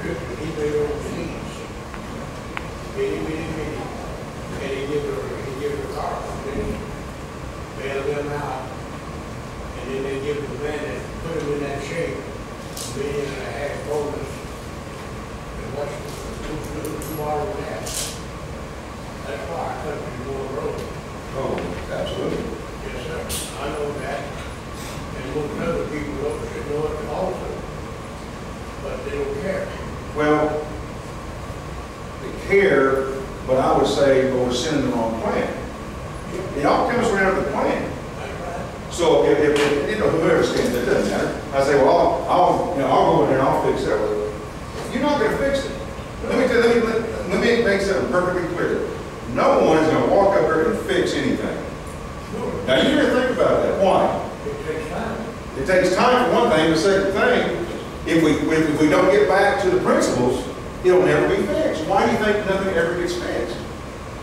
Christmas, he made old seeds. Bitty. And he give the carpenter, then he bail them out. And then they give the man that put him in that shape, $1.5 million bonus. And what's tomorrow with that? That's why our country's more road. Oh, absolutely. Yes, sir. I know that. And most other people over there know it also. But they don't care. Well, they care, but I would say, well, we're sending the wrong plan. It all comes around to the plan. So if you know, whoever stands there, it doesn't matter. I say, well, I'll go in there and I'll fix that. You're not going to fix it. Let me make something perfectly clear. No one is going to walk up there and fix anything. Now you need to think about that. Why? It takes time. It takes time for one thing. The second thing, if we don't get back to the principles, it'll never be fixed. Why do you think nothing ever gets fixed?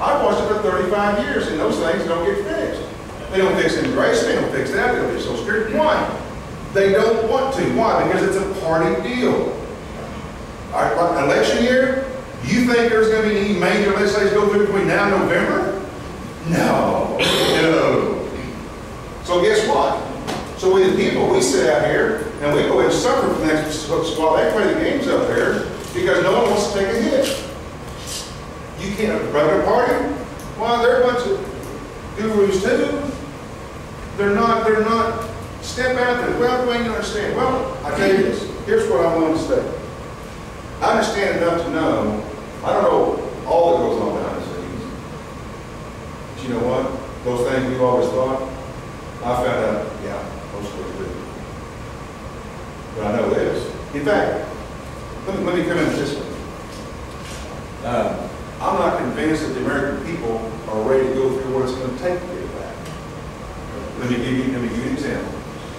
I've watched it for 35 years, and those things don't get fixed. They don't fix immigration, they don't fix that, they don't fix Social Security. Why? They don't want to. Why? Because it's a party deal. All right, election year, you think there's going to be any major legislation go through between now and November? No. So guess what? So we the people, we sit out here and we go ahead and suffer for the next while they play the games up there because no one wants to take a hit. You can't run a party? Well, they're a bunch of gurus too. They're not step out there. Well, Dwayne, you understand. Well, I tell you this. Here's what I'm going to say. I understand enough to know, I don't know all that goes on behind the scenes. But you know what? Those things we've always thought, I found out, yeah, most of them do. But I know this. In fact, let me come in this way. I'm not convinced that the American people are ready to go through what it's going to take to get it back. Let me give you an example.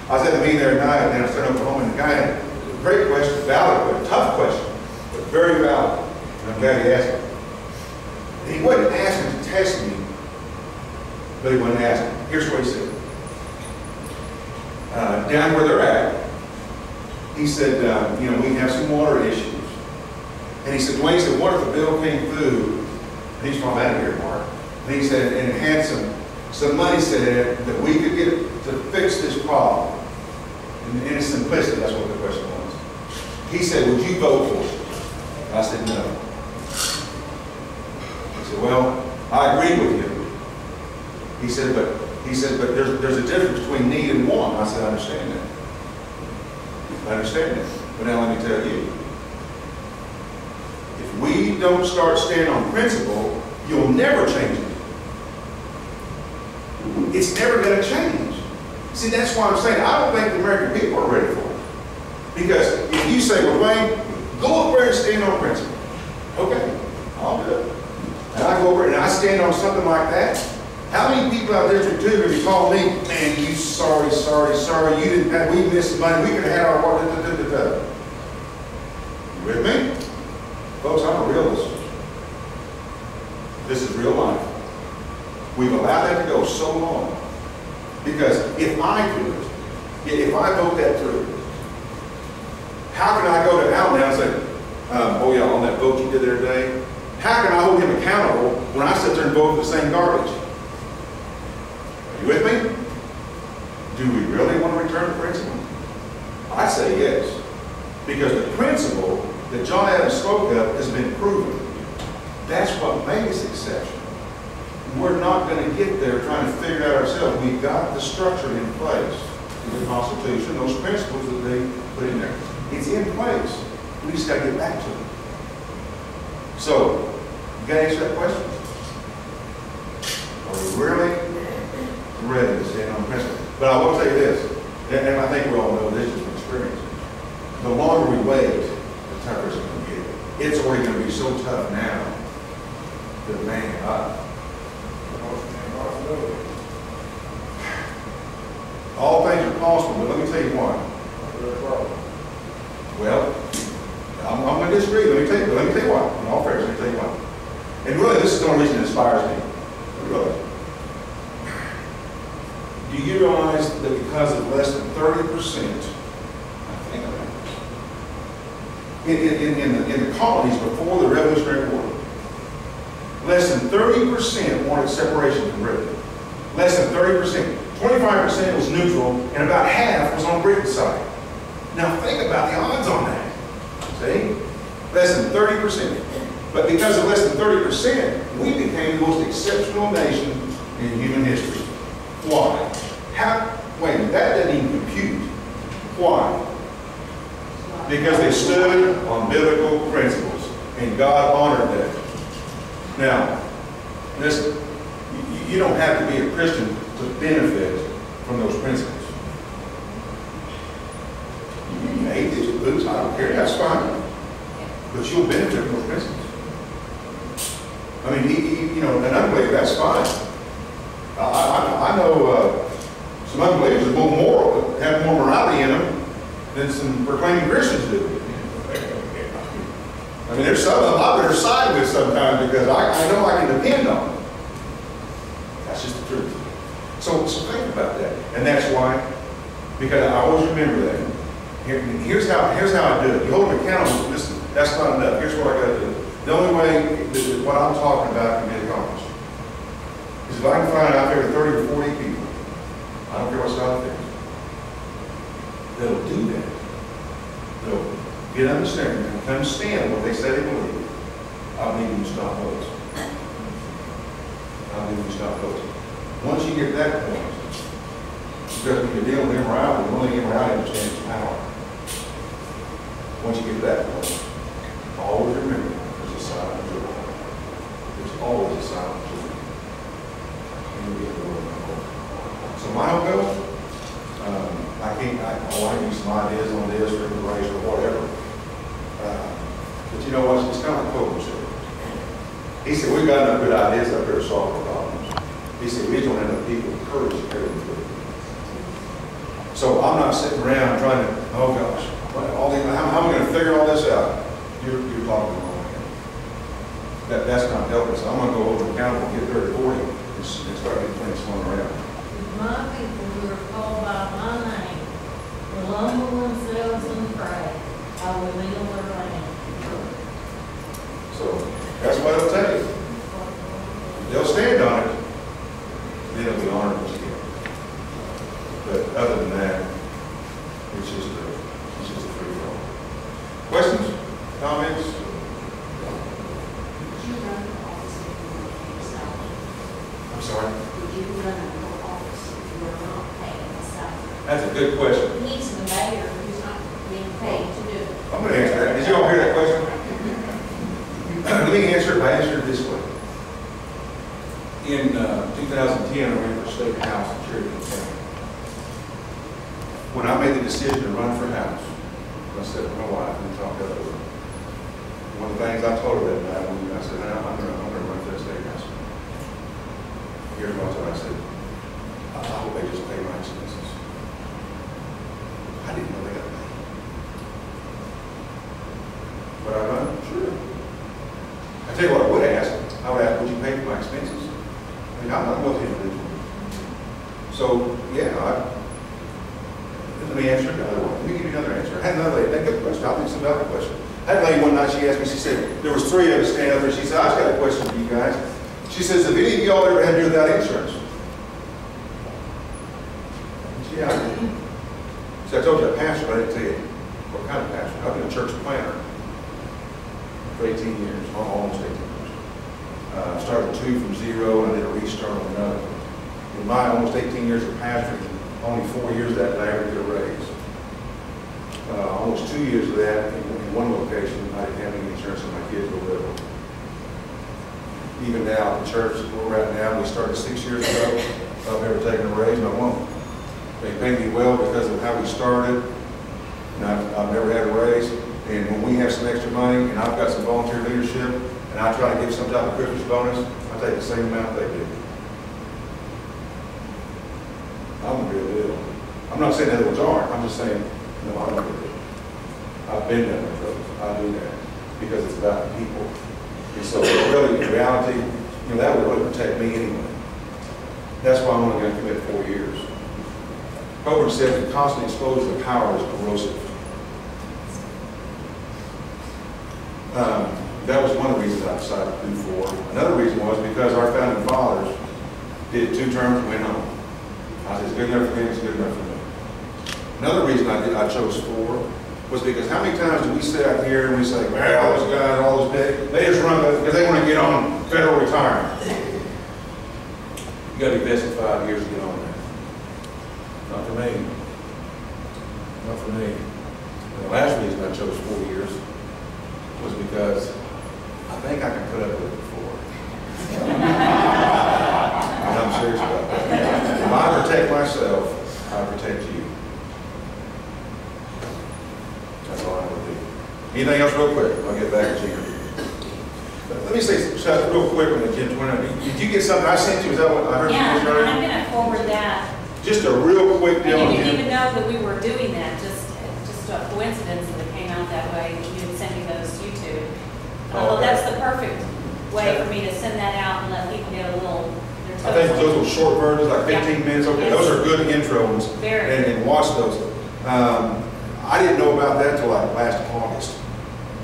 I was at the meeting there tonight and I was in Oklahoma, and the guy had a great question, valid, but a tough question, but very valid. And I'm glad he asked it. And he wasn't asking to test me, but he wasn't asking. Here's what he said. Down where they're at, he said, we have some water issues. And he said, Dwayne said, what if the bill came through? And he's from out of here, Mark. And he said, and it had some money set in it that we could get to fix this problem. In its simplicity, that's what the question was. He said, would you vote for it? I said, no. He said, well, I agree with you. He said, but there's a difference between need and want. I said, I understand that. I understand that. But now let me tell you. If we don't start standing on principle, you'll never change it. It's never going to change. See, that's why I'm saying I don't think the American people are ready for it. Because if you say, well, Dwayne, go over there and stand on principle. Okay, I'll do it. And I go over and I stand on something like that. How many people out there District 2 are going to be calling me, man, you sorry, you didn't have, we missed money, we could have had our water, You with me? Folks, I'm a realist. This is real life. We've allowed that to go so long. Because if I do it, if I vote that through, how can I go to Al now and say, oh yeah, on that vote you did there today, how can I hold him accountable when I sit there and vote for the same garbage? Are you with me? Do we really want to return to principle? I say yes. Because the principle that John Adams spoke of has been proven. That's what made us exceptional. We're not going to get there trying to figure it out ourselves. We've got the structure in place. The Constitution, those principles that they put in there. It's in place. We just got to get back to it. So, you got to answer that question. Are we really ready to stand on principle? But I will tell you this, and I think we all know this just from experience. The longer we wait, the tougher it's going to get. It's already going to be so tough now that, man, all things are possible, but let me tell you what. Well, I'm going to disagree. Let me tell you what. In all fairness, let me tell you what. And really, this is the only reason it inspires me. Really. Do you realize that because of less than 30%, I think about in the colonies before the Revolutionary War, less than 30% wanted separation from Britain. Less than 30%. 25% was neutral, and about half was on Britain's side. Now think about the odds on that. See? Less than 30%. But because of less than 30%, we became the most exceptional nation in human history. Why? Wait a minute, that doesn't even compute. Why? Because they stood on biblical principles, and God honored that. Now, listen, you don't have to be a Christian to benefit from those principles. You may atheist, Buddhist, I don't care, that's fine. But you'll benefit from those principles. I mean, you know, an unbeliever, that's fine. I know some unbelievers are more moral, have more morality in them than some proclaiming Christians do. I mean, there's some of them I better side with sometimes because I know I can depend on them. That's just the truth. So think about that. And that's why, because I always remember that. Here's how I do it. You hold them accountable. Listen, that's not enough. Here's what I got to do. The only way that what I'm talking about can be accomplished is if I can find out there 30 or 40 people, I don't care what's out there, that'll do that. They'll get understanding and understand what they say they believe. I'll need them to stop votes. I'll need them to stop voting. Once you get to that point, because when you're dealing with immorality, the only immorality understands is power. Once you get to that point, always remember there's a silent joy. There's always a silent joy. So my own goal, I want to use some ideas on this or race or whatever. But you know what? It's kind of like Okemah said. He said, we've got enough good ideas up here to solve the problems. He said, we just don't have enough people with courage to carry them through. So I'm not sitting around trying to, oh gosh, how am I going to figure all this out? You're talking wrong. That's not helping. So I'm going to go over accountable, get 30 or 40, and start getting things swung around. My people who are called by my name will humble themselves and pray. I will heal their land. So that's what it'll take. They'll stand on it, then it'll be honorable again. But other than that, it's just a free for all. Questions? Comments? Would you run for office if you were paying a salary? I'm sorry? Would you run for office if you were not paying a salary? That's a good question. He's the mayor who's not being paid to do it. I'm going to answer that. Did you all hear that question? Let me answer it by answering it this way. In 2010, I ran for state house in Cherokee County. When I made the decision to run for house, I said to my wife, and we talked that over. One of the things I told her that night, I said, I'm going to run for that state house. Here's what I said. I hope they just pay my expenses. I didn't know they got paid. But I run? Sure. I tell you what I would ask. I would ask, would you pay for my expenses? I mean, I'm not wealthy individual. So, yeah, let me answer it another way. Let me give you another answer. I had another lady, that good question. I think it's a valid question. I had a lady one night, she asked me, she said, there was 3 of us standing up there. She said, I just got a question for you guys. She says, have any of y'all ever had to do without insurance? Yeah, I did. See, I told you I pastor, but I didn't tell you what kind of pastor. I've been a church planner for 18 years, almost 18 years. I started 2 from 0 and I did a restart on another. In my almost 18 years of pastoring, only 4 years of that I ever did a raise. Almost 2 years of that in one location, I didn't have any insurance and my kids were little. Even now, the church where we're at now, we started 6 years ago. I've never taken a raise and I won't. They pay me well because of how we started, and I've never had a raise. And when we have some extra money, and I've got some volunteer leadership, and I try to give some type of Christmas bonus, I take the same amount they do. I'm a real deal. I'm not saying the other ones aren't. I'm just saying, no, I'm a real deal. I've been down that road. I do that because it's about people. And so, really, in reality, that would really protect me anyway. That's why I'm only going to commit 4 years. Proverbs says the constant exposure to power is corrosive. That was one of the reasons I decided to do 4. Another reason was because our founding fathers did 2 terms and went home. I said, it's good enough for me, it's good enough for me. Another reason I chose 4 was because how many times do we sit out here and we say, man, all those guys, all those days, they just run because they want to get on federal retirement. You got to be vested 5 years to get on that. Not for me. Not for me. And the last reason I chose 4 years was because I think I can put up with it before. And I'm serious about that. If I protect myself, I protect you. That's all I want to do. Anything else real quick? I'll get back to you. Let me say something real quick on the Agenda 29. Did you get something I sent you? Is that what I heard Yeah, you just I'm going to forward that. Just a real quick deal. I didn't even know that we were doing that, just a coincidence that it came out that way, that you would send me those YouTube. Well, Okay. that's the perfect way for me to send that out and let people get a little, their I think those little short versions, like 15 Yeah. minutes, okay, Yes. those are good intros. Very. And watch those. I didn't know about that until like last August.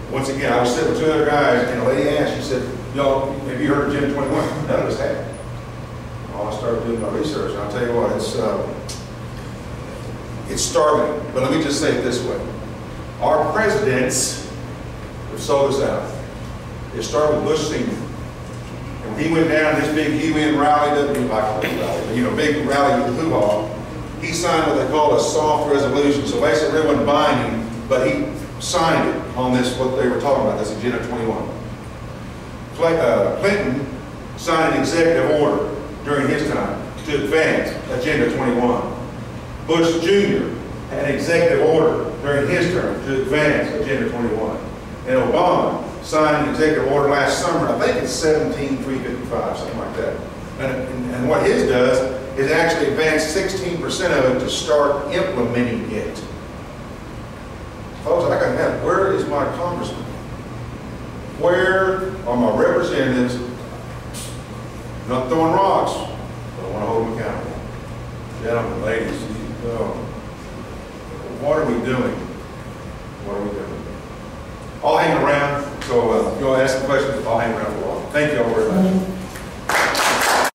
Once again, I was sitting with 2 other guys, and a lady asked, she said, y'all, have you heard of Agenda 21? None of us had. Well, I started doing my research, and I'll tell you what, it's startling. But let me just say it this way. Our presidents have sold us out. It started with Bush Sr. And when he went down this big UN rally, doesn't mean like this rally, but, you know, big rally with the hoo-ha, he signed what they call a soft resolution. So basically, it wasn't binding, but he signed it on this, what they were talking about, this Agenda 21. Clinton signed an executive order during his time to advance Agenda 21. Bush Jr. had an executive order during his term to advance Agenda 21. And Obama signed an executive order last summer, I think it's 17355, something like that. And what his does is actually advance 16% of it to start implementing it. Folks, I got that. Where is my congressman? Where are my representatives? I'm not throwing rocks, but I want to hold them accountable. Gentlemen, ladies, what are we doing? What are we doing? I'll hang around, so if you'll ask some questions, I'll hang around for a while. Thank you all very much.